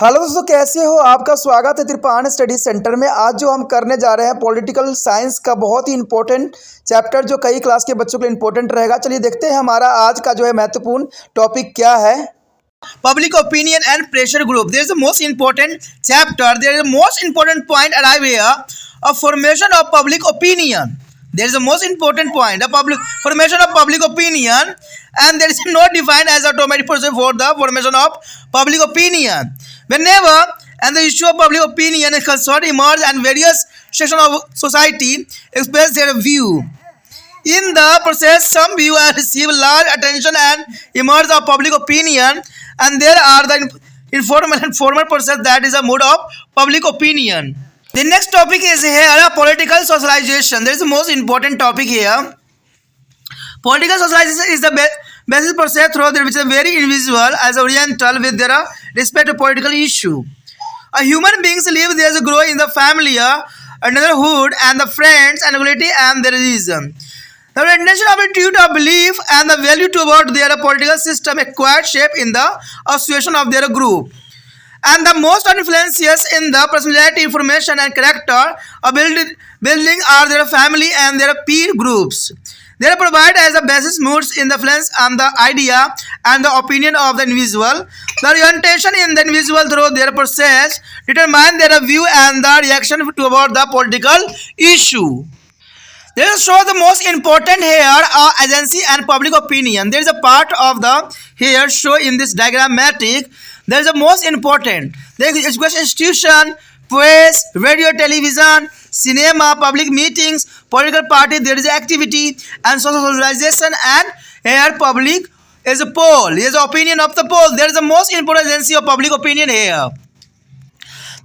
Hello दोस्तों, कैसे हो? आपका स्वागत है त्रिपाण स्टडी सेंटर में। आज जो हम करने जा रहे हैं पॉलिटिकल साइंस का बहुत ही इंपॉर्टेंट चैप्टर, जो कई क्लास के बच्चों के लिए इंपॉर्टेंट रहेगा। चलिए देखते हैं हमारा आज का जो है महत्वपूर्ण टॉपिक क्या है। Public opinion and pressure group. There is the most important chapter. There is the most important point arrive here of formation of public opinion. There is the most important point, the public formation of public opinion, and there is no defined as automatic process for the formation of public opinion. Whenever and the issue of public opinion is concerned, emerge and various sections of society express their view. In the process, some view and receive large attention and emerge of public opinion, and there are the informal and formal process that is a mode of public opinion. The next topic is here political socialization. There is the most important topic here. Political socialization is the basis process through which a very individual as oriental with their respect to political issue. A human beings live there to grow in the family, anotherhood, and the friends and ability and their religion. The intention of attitude of belief and the value toward their political system acquired shape in the association of their group. And the most influences in the personality, information, and character of building are their family and their peer groups. They provide as a basis moods in the influence on the idea and the opinion of the individual. The orientation in the individual through their process determine their view and the reaction toward the political issue. There is show the most important here agency and public opinion. There is a part of the here show in this diagrammatic. There is the most important. There is education institution, press, radio, television, cinema, public meetings, political party. There is activity and social socialization, and here public is a poll. Here is the opinion of the poll. There is the most important agency of public opinion here.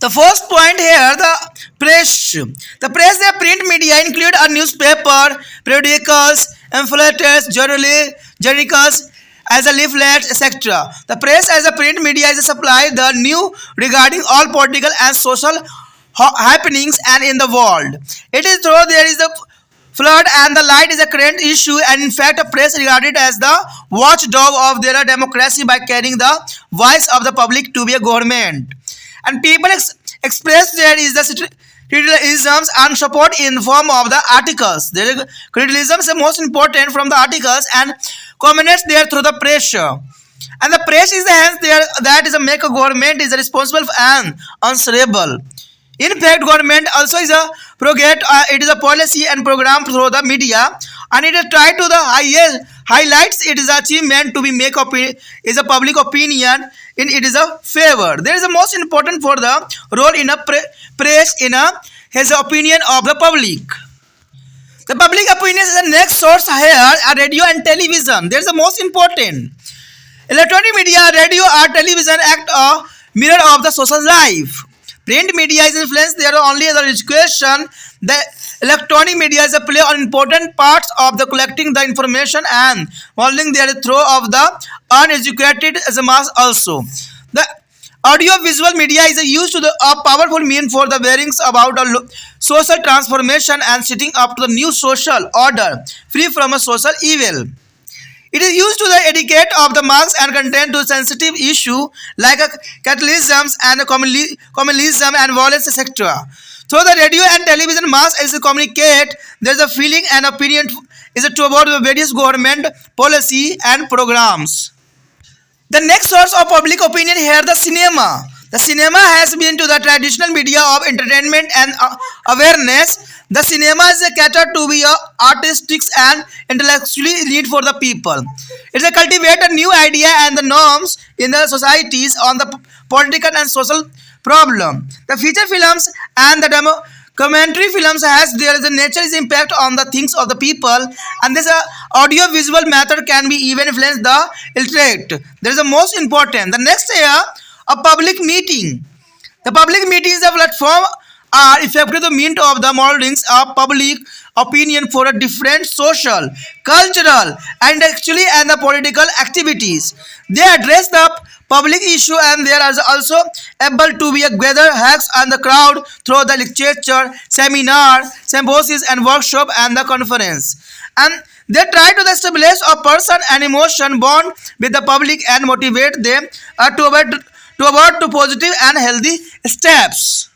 The first point here, the press. The press, the print media include a newspaper, periodicals, pamphlets, journals, as a leaflet, etc. The press as a print media is a supply the new regarding all political and social happenings and in the world. It is through there is a flood and the light is a current issue, and in fact a press regarded as the watchdog of their democracy by carrying the voice of the public to be a government. And people express there is the criticisms and support in form of the articles. There criticism is the most important from the articles and comments there through the pressure. And the press is the hands there that is a make a government is responsible and answerable. In fact, government also is a progate. It is a policy and program through the media, and it is try to the highlights its achievement to be make is a public opinion in it is a favor. There is the most important for the role in a press in a his opinion of the public. The public opinion is the next source here, a radio and television. There is the most important. Electronic media, radio or television act a mirror of the social life. Print media is influenced there only as education. The electronic media is a play on important parts of the collecting the information and modeling their throw of the uneducated as a mass also. The audio visual media is used to the powerful mean for the bearings about a social transformation and setting up to the new social order free from a social evil. It is used to the educate of the mass and content to sensitive issue like catalysms and communism and violence, etc. So the radio and television mass is to communicate. There is a feeling and opinion is toward the various government policy and programs. The next source of public opinion here, the cinema. The cinema has been to the traditional media of entertainment and awareness. The cinema is catered to be artistic and intellectually need for the people. It is a cultivate a new idea and the norms in the societies on the political and social problem. The feature films and the commentary films has there is a nature's impact on the things of the people, and this audio visual method can be even influence the intellect. There is the most important. The next here, a public meeting. The public meeting is a platform are effective the means of the modelings of public opinion for a different social, cultural, and actually and the political activities. They address the public issue, and they are also able to be a gather hacks and the crowd through the literature, seminar, symposiums, and workshop and the conference. And they try to establish a person and emotion bond with the public and motivate them toward to positive and healthy steps.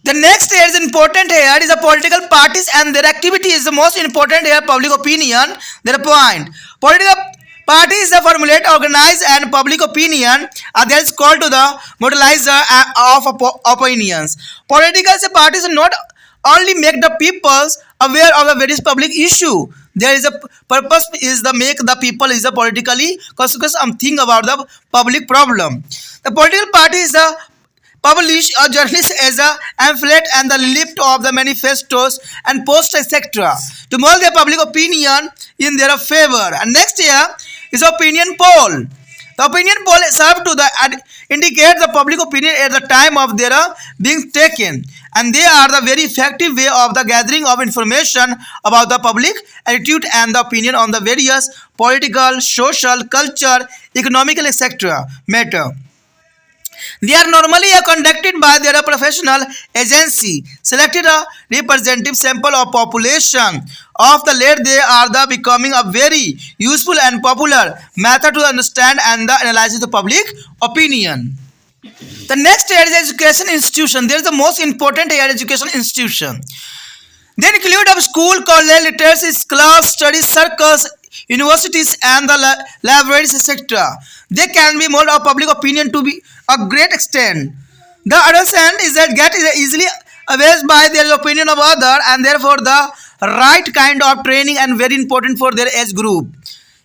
The next here is important here is the political parties and their activity is the most important here. Public opinion, their point. Political parties are formulate, organize, and public opinion are there is called to the modelizer of opinions. Political parties not only make the people aware of the various public issue. There is a purpose is the make the people is a politically conscious think about the public problem. The political party is the publish or journalist as a pamphlet and the lift of the manifestos and post etc. to mold their public opinion in their favor. And next year is opinion poll. The opinion poll serve to the indicate the public opinion at the time of their being taken, and they are the very effective way of the gathering of information about the public attitude and the opinion on the various political, social, culture, economical, etc. matter. They are normally conducted by their professional agency, selected a representative sample of population. Of the late, they are the becoming a very useful and popular method to understand and the analyze the public opinion. The next area is education institution. There is the most important area education institution. They include of school, college, literacy, class, study circles, universities, and the libraries, etc. They can be mold of public opinion to be a great extent. The other hand is that get is easily aware by their opinion of other, and therefore the right kind of training and very important for their age group.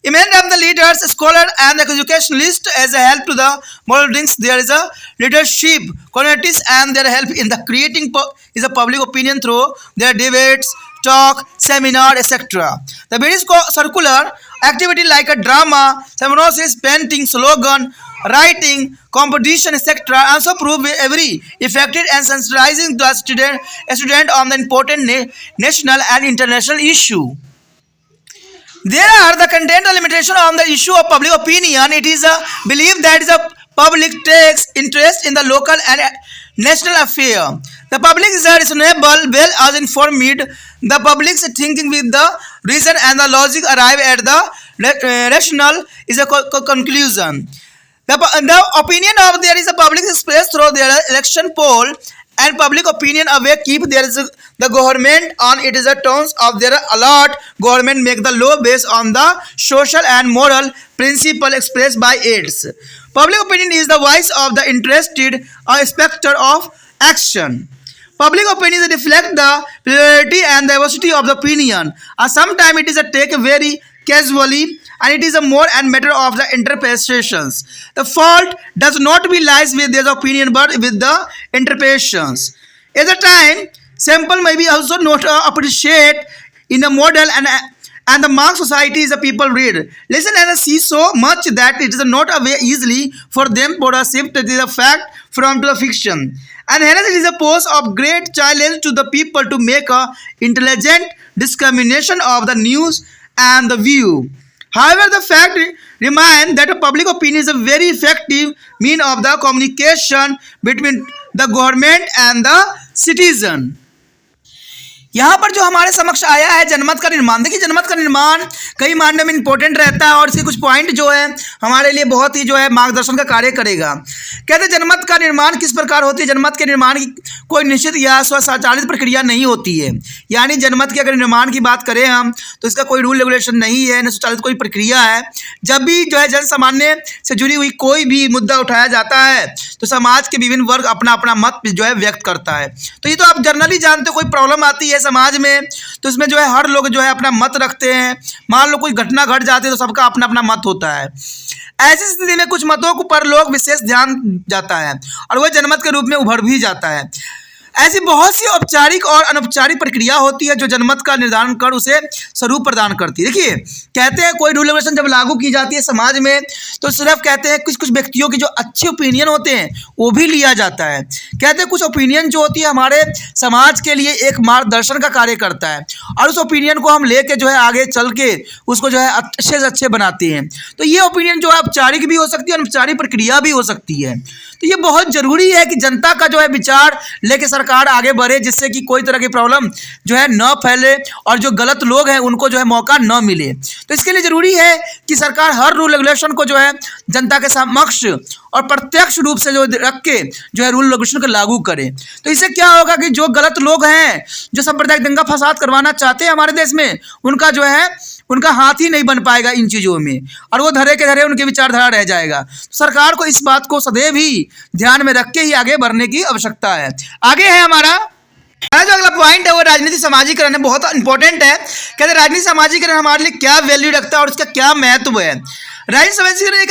Imagine of the leaders, scholar, and the educationalist as a help to the moldings. There is a leadership communities and their help in the creating is a public opinion through their debates, talk, seminar, etc. The various circular activity like a drama, seminars, painting, slogan, writing, competition, etc. also prove every effective and sensitizing the student on the important national and international issue. There are the content limitation on the issue of public opinion. It is a belief that the public takes interest in the local and national affair. The public is reasonable, well as informed. The public's thinking with the reason and the logic arrive at the rational is a conclusion. The opinion of there is a public expressed through their election poll and public opinion away keep there is the government on it is a terms of their alert. Government make the law based on the social and moral principle expressed by its. Public opinion is the voice of the interested spectator of action. Public opinion reflect the plurality and diversity of the opinion. Sometimes it is a take very casually and it is a more and matter of the interpretations. The fault does not be lies with their opinion but with the interpretations. At the time, sample may be also not appreciate in the model and the mark society is the people read, listen and see so much that it is not away easily for them to shift the fact from the fiction. And hence it is a pose of great challenge to the people to make a intelligent discrimination of the news and the view. However, the fact remains that a public opinion is a very effective means of the communication between the government and the citizen. यहाँ पर जो हमारे समक्ष आया है जनमत का निर्माण. देखिए जनमत का निर्माण कई मायने में इंपॉर्टेंट रहता है और इसके कुछ पॉइंट जो है हमारे लिए बहुत ही जो है मार्गदर्शन का कार्य करेगा. कहते हैं जनमत का निर्माण किस प्रकार होती है. जनमत के निर्माण की कोई निश्चित या स्वचालित प्रक्रिया नहीं होती है. यानी जनमत के अगर निर्माण की बात करें हम तो इसका कोई रूल रेगुलेशन नहीं है, न स्वचालित कोई प्रक्रिया है. जब भी जो है जन सामान्य से जुड़ी हुई कोई भी मुद्दा उठाया जाता है तो समाज के विभिन्न वर्ग अपना अपना मत जो है व्यक्त करता है. तो ये तो आप जनरली जानते हो, कोई प्रॉब्लम आती है समाज में तो इसमें जो है हर लोग जो है अपना मत रखते हैं. मान लो कोई घटना घट जाती है तो सबका अपना अपना मत होता है. ऐसी स्थिति में कुछ मतों पर लोग विशेष ध्यान जाता है और वह जनमत के रूप में उभर भी जाता है. ऐसी बहुत सी औपचारिक और अनौपचारिक प्रक्रिया होती है जो जनमत का निर्धारण कर उसे स्वरूप प्रदान करती है. देखिए कहते हैं कोई रूल रेगुलेशन जब लागू की जाती है समाज में तो सिर्फ कहते हैं कुछ कुछ व्यक्तियों के जो अच्छे ओपिनियन होते हैं वो भी लिया जाता है. कहते हैं कुछ ओपिनियन जो होती है हमारे समाज के लिए एक मार्गदर्शन का कार्य करता है और उस ओपिनियन को हम लेके जो है आगे चल के उसको जो है अच्छे से अच्छे बनाते हैं. तो ये ओपिनियन जो है औपचारिक भी हो सकती है, अनौपचारिक प्रक्रिया भी हो सकती है. तो ये बहुत ज़रूरी है कि जनता का जो है विचार लेके सरकार आगे बढ़े जिससे कि कोई तरह की प्रॉब्लम जो है न फैले और जो गलत लोग हैं उनको जो है मौका न मिले. तो तो इसके लिए जरूरी है कि सरकार हर रूल रेगुलेशन को जो है जनता के समक्ष और प्रत्यक्ष रूप से जो रख के जो है रूल रेगुलेशन को लागू करे। तो इससे क्या होगा कि जो गलत लोग हैं, जो सांप्रदायिक दंगा फसाद करवाना चाहते हैं हमारे देश में, उनका जो है उनका हाथ ही नहीं बन पाएगा इन चीज़ों में, और वो धरे के धरे उनकी विचारधारा रह जाएगा। तो सरकार को इस बात को सदैव ही ध्यान में रख के ही आगे बढ़ने की आवश्यकता है। आगे है हमारा जो अगला पॉइंट है वो राजनीति समाजीकरण है, बहुत इंपॉर्टेंट है। कहते राजनीति समाजीकरण हमारे लिए क्या वैल्यू रखता है और उसका क्या महत्व है। राजनीति समाजीकरण एक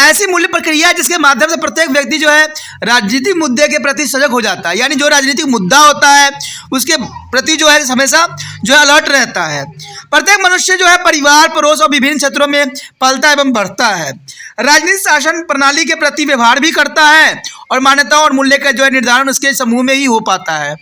ऐसी मूल्य प्रक्रिया है जिसके माध्यम से प्रत्येक व्यक्ति जो है राजनीतिक मुद्दे के प्रति सजग हो जाता है, यानी जो राजनीतिक मुद्दा होता है उसके प्रति जो है हमेशा जो है अलर्ट रहता है। प्रत्येक मनुष्य जो है परिवार, पड़ोस और विभिन्न क्षेत्रों में पलता एवं बढ़ता है। राजनीतिक शासन प्रणाली के प्रति व्यवहार भी करता है और मान्यताओं और मूल्य का जो है निर्धारण उसके समूह में ही हो पाता है।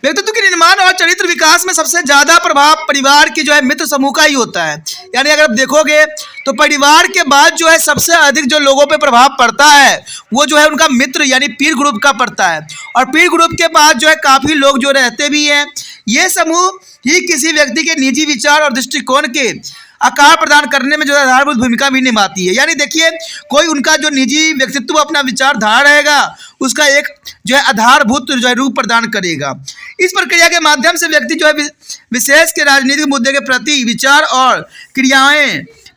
व्यक्तित्व के निर्माण और चरित्र विकास में सबसे ज़्यादा प्रभाव परिवार की जो है मित्र समूह का ही होता है। यानी अगर आप देखोगे तो परिवार के बाद जो है सबसे अधिक जो लोगों पे प्रभाव पड़ता है वो जो है उनका मित्र यानी पीर ग्रुप का पड़ता है, और पीर ग्रुप के बाद जो है काफ़ी लोग जो रहते भी हैं। ये समूह ही किसी व्यक्ति के निजी विचार और दृष्टिकोण के आकार प्रदान करने में जो है आधारभूत भूमिका भी निभाती है। यानी देखिए, कोई उनका जो निजी व्यक्तित्व अपना विचारधारा रहेगा उसका एक जो है आधारभूत जो है रूप प्रदान करेगा। इस प्रक्रिया के माध्यम से व्यक्ति जो है विशेष के राजनीतिक मुद्दे के प्रति विचार और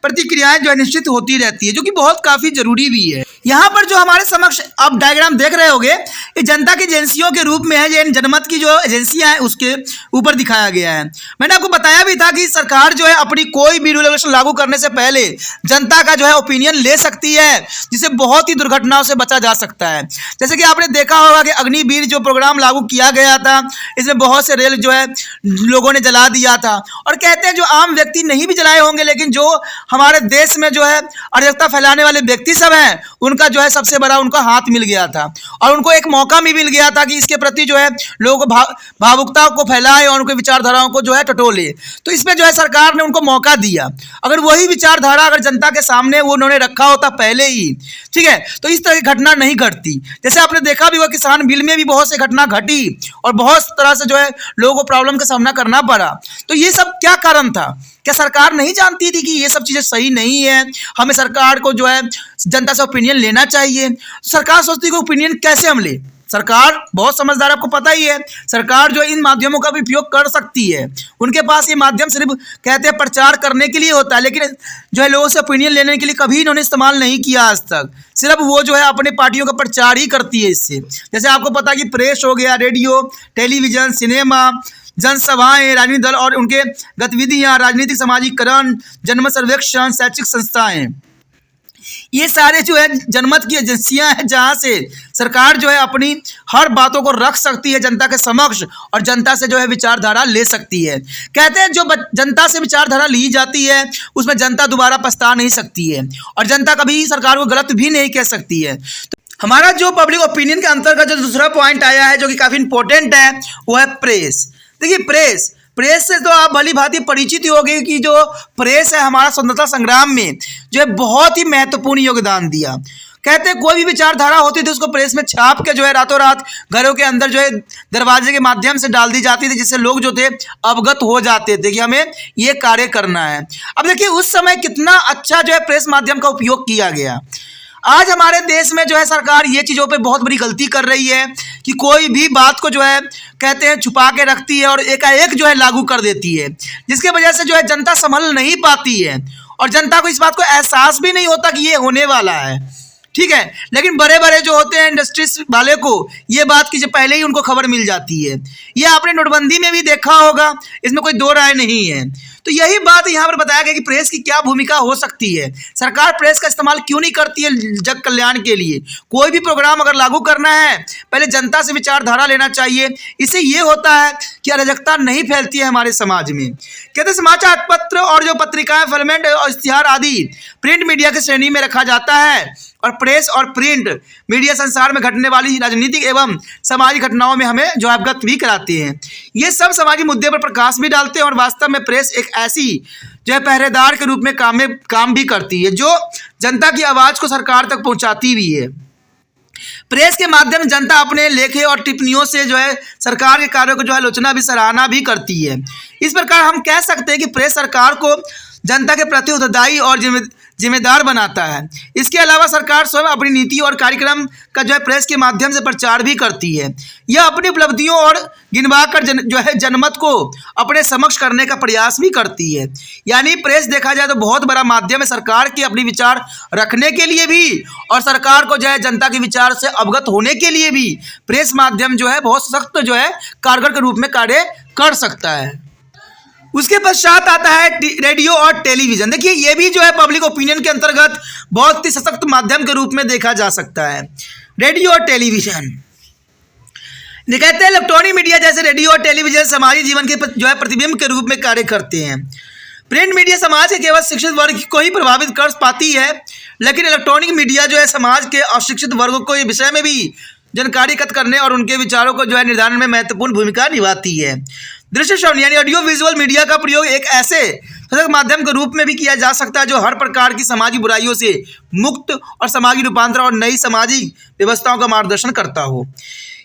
प्रतिक्रियाएं जो है निश्चित होती रहती है, जो कि बहुत काफ़ी जरूरी भी है। यहाँ पर जो हमारे समक्ष आप डायग्राम देख रहे होंगे, ये जनता की एजेंसियों के रूप में है। ये जनमत की जो एजेंसियां हैं उसके ऊपर दिखाया गया है। मैंने आपको बताया भी था कि सरकार जो है अपनी कोई भी रूल रेगुलेशन लागू करने से पहले जनता का जो है ओपिनियन ले सकती है, जिससे बहुत ही दुर्घटनाओं से बचा जा सकता है। जैसे कि आपने देखा होगा कि अग्निवीर जो प्रोग्राम लागू किया गया था, इसमें बहुत से रेल जो है लोगों ने जला दिया था, और कहते हैं जो आम व्यक्ति नहीं भी जलाए होंगे, लेकिन जो हमारे देश में जो है अराजकता फैलाने वाले व्यक्ति सब हैं उनका जो है सबसे बड़ा उनका हाथ मिल गया था, और उनको एक मौका भी मिल गया था कि इसके प्रति जो है लोगों को भावुकता को फैलाए और उनके विचारधाराओं को जो है टटोले। तो इसमें जो है सरकार ने उनको मौका दिया। अगर वही विचारधारा अगर जनता के सामने वो उन्होंने रखा होता पहले ही, ठीक है, तो इस तरह की घटना नहीं घटती। जैसे आपने देखा भी हुआ किसान बिल में भी बहुत से घटना घटी और बहुत तरह से जो है लोगों को प्रॉब्लम का सामना करना पड़ा। तो ये सब क्या कारण था? क्या सरकार नहीं जानती थी कि ये सब चीज़ें सही नहीं है, हमें सरकार को जो है जनता से ओपिनियन लेना चाहिए? सरकार सोचती है कि ओपिनियन कैसे हम ले। सरकार बहुत समझदार, आपको पता ही है। सरकार जो इन माध्यमों का भी उपयोग कर सकती है। उनके पास ये माध्यम सिर्फ कहते हैं प्रचार करने के लिए होता है, लेकिन जो है लोगों से ओपिनियन लेने के लिए कभी इन्होंने इस्तेमाल नहीं किया आज तक। सिर्फ वो जो है अपने पार्टियों का प्रचार ही करती है इससे। जैसे आपको पता कि प्रेस हो गया, रेडियो, टेलीविज़न, सिनेमा, जनसभाएं, राजनीतिक दल और उनके गतिविधियां, राजनीतिक समाजीकरण, जनमत सर्वेक्षण, शैक्षिक संस्थाएं, ये सारे जो है जनमत की एजेंसियां हैं जहां से सरकार जो है अपनी हर बातों को रख सकती है जनता के समक्ष और जनता से जो है विचारधारा ले सकती है। कहते हैं जो जनता से विचारधारा ली जाती है उसमें जनता दोबारा पछता नहीं सकती है, और जनता कभी सरकार को गलत भी नहीं कह सकती है। तो हमारा जो पब्लिक ओपिनियन के अंतर्गत जो दूसरा पॉइंट आया है जो कि काफ़ी इंपॉर्टेंट है वो है प्रेस। देखिए प्रेस से तो आप भली भांति परिचित ही होगी कि जो प्रेस है हमारा स्वतंत्रता संग्राम में जो है बहुत ही महत्वपूर्ण योगदान दिया। कहते हैं कोई भी विचारधारा होती थी उसको प्रेस में छाप के जो है रातों रात घरों के अंदर जो है दरवाजे के माध्यम से डाल दी जाती थी, जिससे लोग जो थे अवगत हो जाते थे कि हमें ये कार्य करना है। अब देखिए उस समय कितना अच्छा जो है प्रेस माध्यम का उपयोग किया गया। आज हमारे देश में जो है सरकार ये चीज़ों पे बहुत बड़ी गलती कर रही है कि कोई भी बात को जो है कहते हैं छुपा के रखती है और एकाएक जो है लागू कर देती है, जिसके वजह से जो है जनता संभल नहीं पाती है और जनता को इस बात को एहसास भी नहीं होता कि ये होने वाला है। ठीक है, लेकिन बड़े बड़े जो होते हैं इंडस्ट्रीज वाले को ये बात की जो पहले ही उनको खबर मिल जाती है। ये आपने नोटबंदी में भी देखा होगा, इसमें कोई दो राय नहीं है। तो यही बात यहाँ पर बताया गया कि प्रेस की क्या भूमिका हो सकती है, सरकार प्रेस का इस्तेमाल क्यों नहीं करती है जग कल्याण के लिए। कोई भी प्रोग्राम अगर लागू करना है पहले जनता से विचारधारा लेना चाहिए। इससे ये होता है कि अराजकता नहीं फैलती है हमारे समाज में। कहते समाचार पत्र और जो पत्रिकाएं, फिल्में और इश्तिहार आदि प्रिंट मीडिया की श्रेणी में रखा जाता है, और प्रेस और प्रिंट मीडिया संसार में घटने वाली राजनीतिक एवं सामाजिक घटनाओं में हमें जो अवगत भी कराते हैं। ये सब सामाजिक मुद्दे पर प्रकाश भी डालते हैं और वास्तव में प्रेस एक ऐसी जो है पहरेदार के रूप में काम भी करती है जो जनता की आवाज़ को सरकार तक पहुंचाती भी है। प्रेस के माध्यम से जनता अपने लेखे और टिप्पणियों से जो है सरकार के कार्यों को जो है आलोचना भी, सराहना भी करती है। इस प्रकार हम कह सकते हैं कि प्रेस सरकार को जनता के प्रति उत्तरदायी और जिम्मेदार बनाता है। इसके अलावा सरकार स्वयं अपनी नीति और कार्यक्रम का जो है प्रेस के माध्यम से प्रचार भी करती है। यह अपनी उपलब्धियों और गिनवाकर जनमत को अपने समक्ष करने का प्रयास भी करती है। यानी प्रेस देखा जाए तो बहुत बड़ा माध्यम है सरकार के अपनी विचार रखने के लिए भी, और सरकार को जो है जनता के विचार से अवगत होने के लिए भी प्रेस माध्यम जो है बहुत सख्त जो है कारगर के रूप में कार्य कर सकता है। उसके पश्चात आता है रेडियो और टेलीविजन। देखिए ये भी जो है पब्लिक ओपिनियन के अंतर्गत बहुत ही सशक्त माध्यम के रूप में देखा जा सकता है। रेडियो और टेलीविजन कहते हैं इलेक्ट्रॉनिक मीडिया जैसे रेडियो और टेलीविजन समाजी जीवन के जो है प्रतिबिंब के रूप में कार्य करते हैं। प्रिंट मीडिया समाज के केवल शिक्षित वर्ग को ही प्रभावित कर पाती है, लेकिन इलेक्ट्रॉनिक मीडिया जो है समाज के अशिक्षित वर्गों को इस विषय में भी जानकारी एकत्र करने और उनके विचारों को जो है निर्धारण में महत्वपूर्ण भूमिका निभाती है। दृश्य श्रवण यानी ऑडियो विजुअल मीडिया का प्रयोग एक ऐसे सशक्त माध्यम के रूप में भी किया जा सकता है जो हर प्रकार की सामाजिक बुराइयों से मुक्त और सामाजिक रूपांतरण और नई सामाजिक व्यवस्थाओं का मार्गदर्शन करता हो।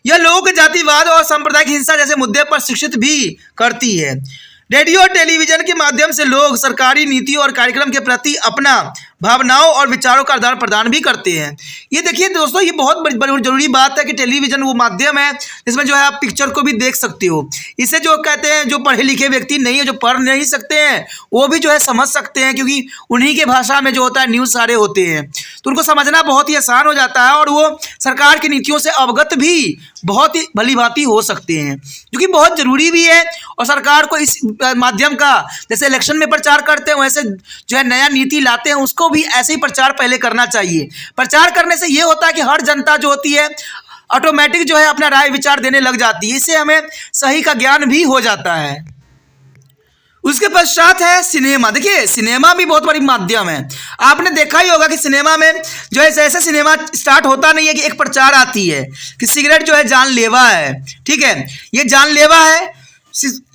यह लोगों के जातिवाद और सांप्रदायिक हिंसा जैसे मुद्दे पर शिक्षित भी करती है। रेडियो और टेलीविजन के माध्यम से लोग सरकारी नीति और कार्यक्रम के प्रति अपना भावनाओं और विचारों का आदान प्रदान भी करते हैं। ये देखिए दोस्तों, ये बहुत बड़ी जरूरी बात है कि टेलीविजन वो माध्यम है जिसमें जो है आप पिक्चर को भी देख सकते हो। इसे जो कहते हैं जो पढ़े लिखे व्यक्ति नहीं है, जो पढ़ नहीं सकते हैं, वो भी जो है समझ सकते हैं, क्योंकि उन्हीं के भाषा में जो होता है न्यूज़ सारे होते हैं, तो उनको समझना बहुत ही आसान हो जाता है और वो सरकार की नीतियों से अवगत भी बहुत ही भली भांति हो सकते हैं, जो कि बहुत ज़रूरी भी है। और सरकार को इस माध्यम का जैसे इलेक्शन में प्रचार करते हैं वैसे जो है नया नीति लाते हैं उसको भी ऐसे ही प्रचार पहले करना चाहिए। प्रचार करने से ये होता है कि हर जनता जो होती है ऑटोमेटिक जो है अपना राय विचार देने लग जाती है, इससे हमें सही का ज्ञान भी हो जाता है। उसके पश्चात है सिनेमा। देखिए सिनेमा भी बहुत बड़ी माध्यम है। आपने देखा ही होगा कि सिनेमा में जो है ऐसे सिनेमा स्टार्ट होता नहीं है कि एक प्रचार आती है कि सिगरेट जो है जानलेवा है, ठीक है, ये जानलेवा है,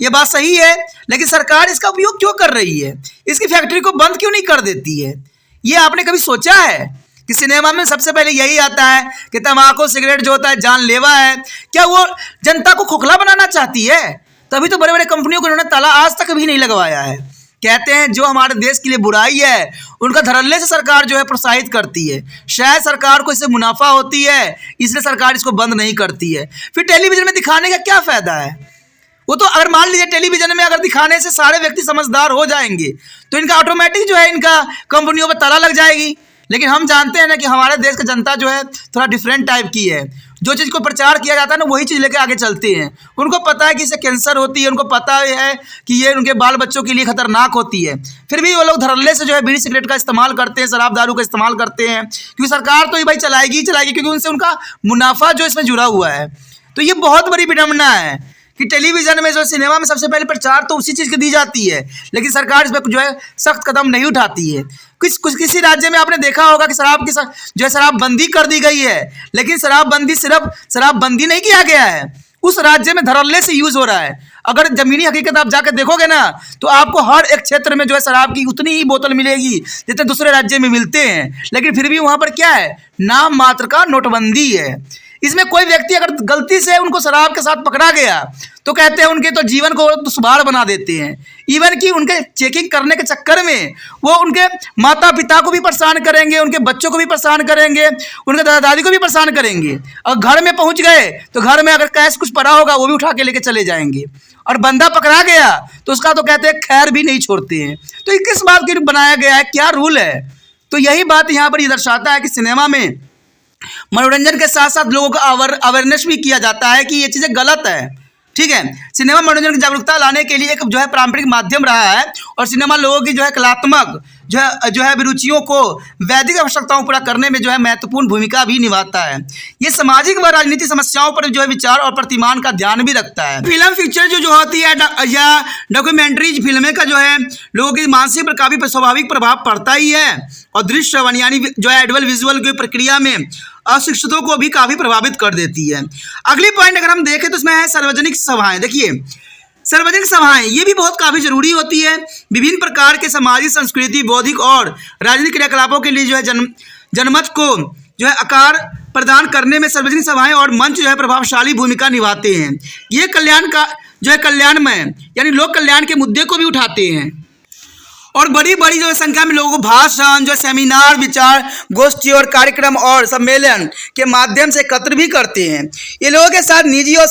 ये बात सही है, लेकिन सरकार इसका उपयोग क्यों कर रही है? इसकी फैक्ट्री को बंद क्यों नहीं कर देती है? ये आपने कभी सोचा है कि सिनेमा में सबसे पहले यही आता है कि तंबाकू सिगरेट जो होता है जानलेवा है? क्या वो जनता को खोखला बनाना चाहती है? तभी तो बड़े बड़े कंपनियों को उन्होंने ताला आज तक भी नहीं लगवाया है। कहते हैं जो हमारे देश के लिए बुराई है उनका धड़ल्ले से सरकार जो है प्रोत्साहित करती है। शायद सरकार को इससे मुनाफा होती है, इसलिए सरकार इसको बंद नहीं करती है। फिर टेलीविजन में दिखाने का क्या फ़ायदा है? वो तो अगर मान लीजिए टेलीविजन में अगर दिखाने से सारे व्यक्ति समझदार हो जाएंगे तो इनका ऑटोमेटिक जो है इनका कंपनियों पर ताला लग जाएगी। लेकिन हम जानते हैं ना कि हमारे देश की जनता जो है थोड़ा डिफरेंट टाइप की है। जो चीज़ को प्रचार किया जाता है ना वही चीज़ लेके आगे चलते हैं। उनको पता है कि इससे कैंसर होती है, उनको पता है कि ये उनके बाल बच्चों के लिए खतरनाक होती है, फिर भी वो लोग धड़ल्ले से जो है बीड़ी सिगरेट का इस्तेमाल करते हैं, शराब दारू का इस्तेमाल करते हैं, क्योंकि सरकार तो ये भाई चलाएगी ही चलाएगी, क्योंकि उनसे उनका मुनाफा जो इसमें जुड़ा हुआ है। तो ये बहुत बड़ी विडम्बना है कि टेलीविज़न में जो सिनेमा में सबसे पहले प्रचार तो उसी चीज़ की दी जाती है, लेकिन सरकार इस पर जो है सख्त कदम नहीं उठाती है। किसी राज्य में आपने देखा होगा कि शराब की जो है शराबबंदी कर दी गई है, लेकिन शराबबंदी सिर्फ शराबबंदी नहीं किया गया है, उस राज्य में धड़ल्ले से यूज़ हो रहा है। अगर ज़मीनी हकीकत आप जाकर देखोगे ना तो आपको हर एक क्षेत्र में जो है शराब की उतनी ही बोतल मिलेगी जितने दूसरे राज्य में मिलते हैं, लेकिन फिर भी वहाँ पर क्या है, नाम मात्र का नोटबंदी है। इसमें कोई व्यक्ति अगर गलती से उनको शराब के साथ पकड़ा गया तो कहते हैं उनके तो जीवन को दुश्वार बना देते हैं। इवन कि उनके चेकिंग करने के चक्कर में वो उनके माता पिता को भी परेशान करेंगे, उनके बच्चों को भी परेशान करेंगे, उनके दादा दादी को भी परेशान करेंगे। और घर में पहुंच गए तो घर में अगर कैश कुछ पड़ा होगा वो भी उठा के लेके चले जाएंगे, और बंदा पकड़ा गया तो उसका तो कहते हैं खैर भी नहीं छोड़ते हैं। तो ये किस बात के लिए बनाया गया है, क्या रूल है? तो यही बात यहाँ पर ये दर्शाता है कि सिनेमा में मनोरंजन के साथ साथ लोगों को अवेयरनेस भी किया जाता है कि ये चीज़ें गलत है, ठीक है। सिनेमा मनोरंजन की जागरूकता लाने के लिए एक जो है पारंपरिक माध्यम रहा है, और सिनेमा लोगों की जो है कलात्मक जो है अभिरुचियों को वैदिक आवश्यकताओं पूरा करने में जो है महत्वपूर्ण भूमिका भी निभाता है। ये सामाजिक व राजनीतिक समस्याओं पर जो है विचार और प्रतिमान का ध्यान भी रखता है। फिल्म पिक्चर जो होती है या डॉक्यूमेंट्रीज फिल्में का जो है लोगों की मानसिक पर काफ़ी स्वाभाविक प्रभाव पड़ता ही है, और दृश्य श्रवण यानी जो है एडवल विजुअल की प्रक्रिया में अशिक्षितों को भी काफ़ी प्रभावित कर देती है। अगली पॉइंट अगर हम देखें तो इसमें है सार्वजनिक सभाएं। देखिए सार्वजनिक सभाएं ये भी बहुत काफ़ी जरूरी होती है। विभिन्न प्रकार के सामाजिक, संस्कृति, बौद्धिक और राजनीतिक क्रियाकलापों के लिए जो है जनमत को जो है आकार प्रदान करने में सार्वजनिक सभाएं और मंच जो है प्रभावशाली भूमिका निभाते हैं। ये कल्याण का जो है कल्याणमय यानी लोक कल्याण के मुद्दे को भी उठाते हैं। और बड़ी बड़ी जो संख्या में लोगों को भाषण, जो सेमिनार, विचार गोष्ठी और कार्यक्रम और सम्मेलन के माध्यम से एकत्र भी करते हैं। ये लोगों के साथ निजी और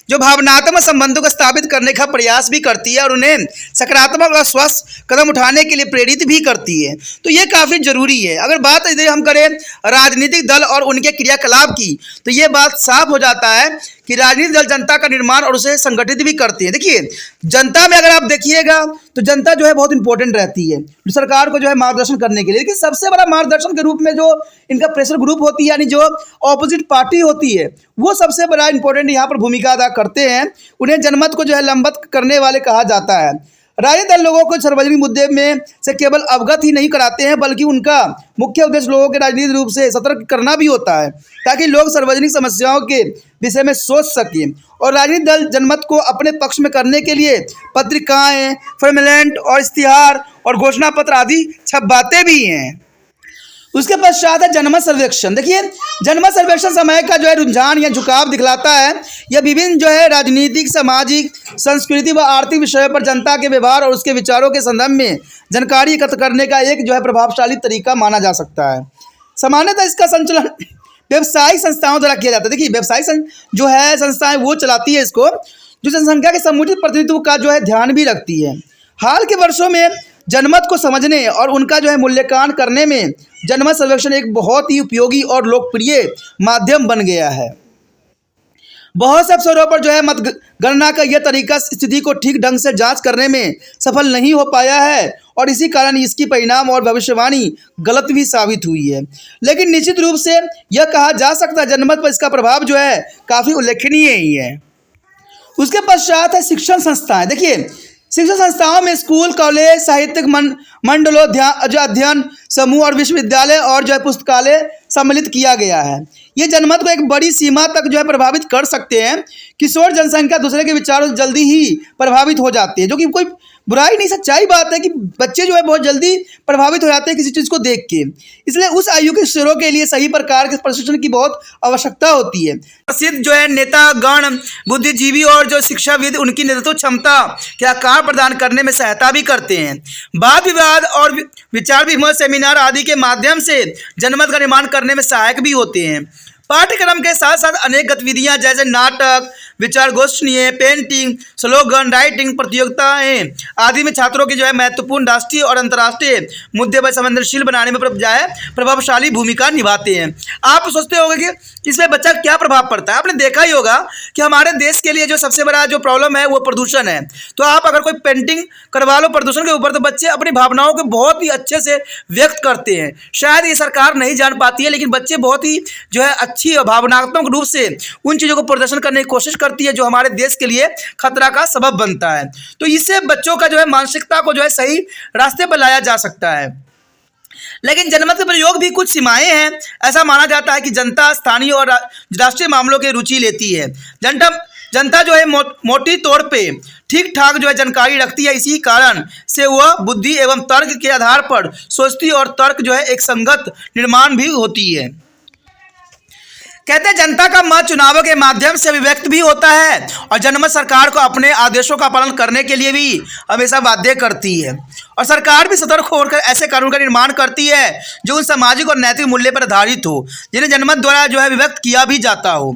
जो भावनात्मक संबंधों को स्थापित करने का प्रयास भी करती है और उन्हें सकारात्मक और स्वस्थ कदम उठाने के लिए प्रेरित भी करती है। तो ये काफ़ी जरूरी है। अगर बात यदि हम करें राजनीतिक दल और उनके क्रियाकलाप की, तो ये बात साफ हो जाता है कि राजनीतिक दल जनता का निर्माण और उसे संगठित भी करती है। देखिए, जनता में अगर आप देखिएगा तो जनता जो है बहुत इंपॉर्टेंट रहती है सरकार को जो है मार्गदर्शन करने के लिए। लेकिन सबसे बड़ा मार्गदर्शन के रूप में जो इनका प्रेशर ग्रुप होती है, यानी जो ऑपोजिट पार्टी होती है, वो सबसे बड़ा इंपॉर्टेंट यहाँ पर भूमिका अदा करते हैं। उन्हें जनमत को जो है लंबत करने वाले कहा जाता है। राजनीतिक दल लोगों को सार्वजनिक मुद्दे में से केवल अवगत ही नहीं कराते हैं, बल्कि उनका मुख्य उद्देश्य लोगों के राजनीतिक रूप से सतर्क करना भी होता है, ताकि लोग सार्वजनिक समस्याओं के विषय में सोच सकें। और राजनीतिक दल जनमत को अपने पक्ष में करने के लिए पत्रिकाएं, फॉर्मुलेट और इश्तिहार और घोषणा पत्र आदि छपवाते भी हैं। उसके पश्चात है जनमत सर्वेक्षण। देखिए, जनमत सर्वेक्षण समय का जो है रुझान या झुकाव दिखलाता है। यह विभिन्न जो है राजनीतिक, सामाजिक, संस्कृति व आर्थिक विषयों पर जनता के व्यवहार और उसके विचारों के संदर्भ में जानकारी एकत्र करने का एक जो है प्रभावशाली तरीका माना जा सकता है। सामान्यतः इसका संचालन व्यवसायिक संस्थाओं द्वारा किया जाता है। देखिए, व्यवसायिक जो है संस्थाएं वो चलाती है इसको, जो जनसंख्या के समुचित प्रतिनिधित्व का जो है ध्यान भी रखती है। हाल के वर्षों में जनमत को समझने और उनका जो है मूल्यांकन करने में जनमत सर्वेक्षण एक बहुत ही उपयोगी और लोकप्रिय माध्यम बन गया है। बहुत से अवसरों पर जो है मतगणना का यह तरीका स्थिति को ठीक ढंग से जांच करने में सफल नहीं हो पाया है और इसी कारण इसकी परिणाम और भविष्यवाणी गलत भी साबित हुई है। लेकिन निश्चित रूप से यह कहा जा सकता है जनमत पर इसका प्रभाव जो है काफ़ी उल्लेखनीय ही है। उसके पश्चात है शिक्षण संस्थाएं। देखिए, शिक्षण संस्थाओं में स्कूल, कॉलेज, साहित्यिक मंडलों, अध्ययन समूह और विश्वविद्यालय और जो है पुस्तकालय सम्मिलित किया गया है। ये जनमत को एक बड़ी सीमा तक जो है प्रभावित कर सकते हैं। किशोर जनसंख्या दूसरे के विचारों से जल्दी ही प्रभावित हो जाती है, जो कि कोई बुराई नहीं, सच्चाई बात है कि बच्चे जो है बहुत जल्दी प्रभावित हो जाते हैं किसी चीज़ को देख के। इसलिए उस आयु के किशोरों के लिए सही प्रकार के प्रशिक्षण की बहुत आवश्यकता होती है। प्रसिद्ध जो है नेतागण, बुद्धिजीवी और जो शिक्षाविद उनकी नेतृत्व क्षमता के आकार प्रदान करने में सहायता भी करते हैं। वाद विवाद और विचार विमर्श, सेमिनार आदि के माध्यम से जनमत का निर्माण करने में सहायक भी होते हैं। पाठ्यक्रम के साथ साथ अनेक गतिविधियां जैसे नाटक, विचार गोष्ठियाँ, पेंटिंग, स्लोगन राइटिंग प्रतियोगिताएं आदि में छात्रों की जो है महत्वपूर्ण राष्ट्रीय और अंतर्राष्ट्रीय मुद्दे पर संवेदनशील बनाने में प्रभावशाली भूमिका निभाते हैं। आप सोचते होंगे कि इसमें बच्चा क्या प्रभाव पड़ता है। आपने देखा ही होगा कि हमारे देश के लिए जो सबसे बड़ा जो प्रॉब्लम है वो प्रदूषण है। तो आप अगर कोई पेंटिंग करवा लो प्रदूषण के ऊपर, तो बच्चे अपनी भावनाओं को बहुत ही अच्छे से व्यक्त करते हैं। शायद ये सरकार नहीं जान पाती है, लेकिन बच्चे बहुत ही जो है अच्छी और भावनात्मक रूप से उन चीज़ों को प्रदर्शन करने की कोशिश करती है जो हमारे देश के लिए खतरा का सबब बनता है। तो इससे बच्चों का जो है मानसिकता को जो है सही रास्ते पर लाया जा सकता है। लेकिन जनमत के प्रयोग भी कुछ सीमाएं हैं। ऐसा माना जाता है कि जनता स्थानीय और राष्ट्रीय मामलों की रुचि लेती है। जनता जो है मोटी तौर पे ठीक ठाक जो है जानकारी रखती है। इसी कारण से वह बुद्धि एवं तर्क के आधार पर सोचती और तर्क जो है एक संगत निर्माण भी होती है। कहते हैं जनता का मत चुनावों के माध्यम से अभिव्यक्त भी होता है और जनमत सरकार को अपने आदेशों का पालन करने के लिए भी हमेशा बाध्य करती है। और सरकार भी सतर्क होकर ऐसे कानून का निर्माण करती है जो उन सामाजिक और नैतिक मूल्य पर आधारित हो, जिन्हें जनमत द्वारा जो है अभिव्यक्त किया भी जाता हो।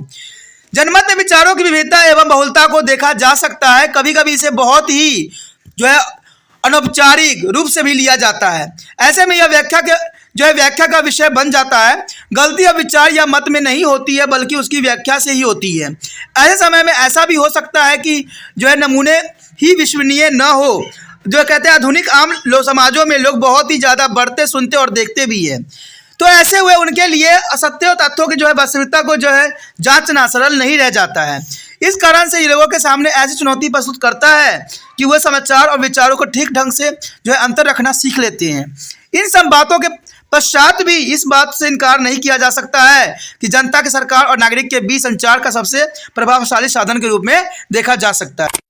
जनमत में विचारों की विविधता एवं बहुलता को देखा जा सकता है। कभी कभी इसे बहुत ही जो है अनौपचारिक रूप से भी लिया जाता है। ऐसे में यह व्याख्या का विषय बन जाता है। गलती और विचार या मत में नहीं होती है, बल्कि उसकी व्याख्या से ही होती है। ऐसे समय में ऐसा भी हो सकता है कि जो है नमूने ही विश्वसनीय न हो। जो कहते हैं आधुनिक आम समाजों में लोग बहुत ही ज़्यादा बढ़ते, सुनते और देखते भी हैं। तो ऐसे हुए उनके लिए असत्य और तथ्यों की जो है वास्तविकता को जो है जांचना सरल नहीं रह जाता है। इस कारण से ये लोगों के सामने ऐसी चुनौती प्रस्तुत करता है कि वह समाचार और विचारों को ठीक ढंग से जो है अंतर रखना सीख लेते हैं। इन सब बातों के पश्चात भी इस बात से इनकार नहीं किया जा सकता है कि जनता के सरकार और नागरिक के बीच संचार का सबसे प्रभावशाली साधन के रूप में देखा जा सकता है।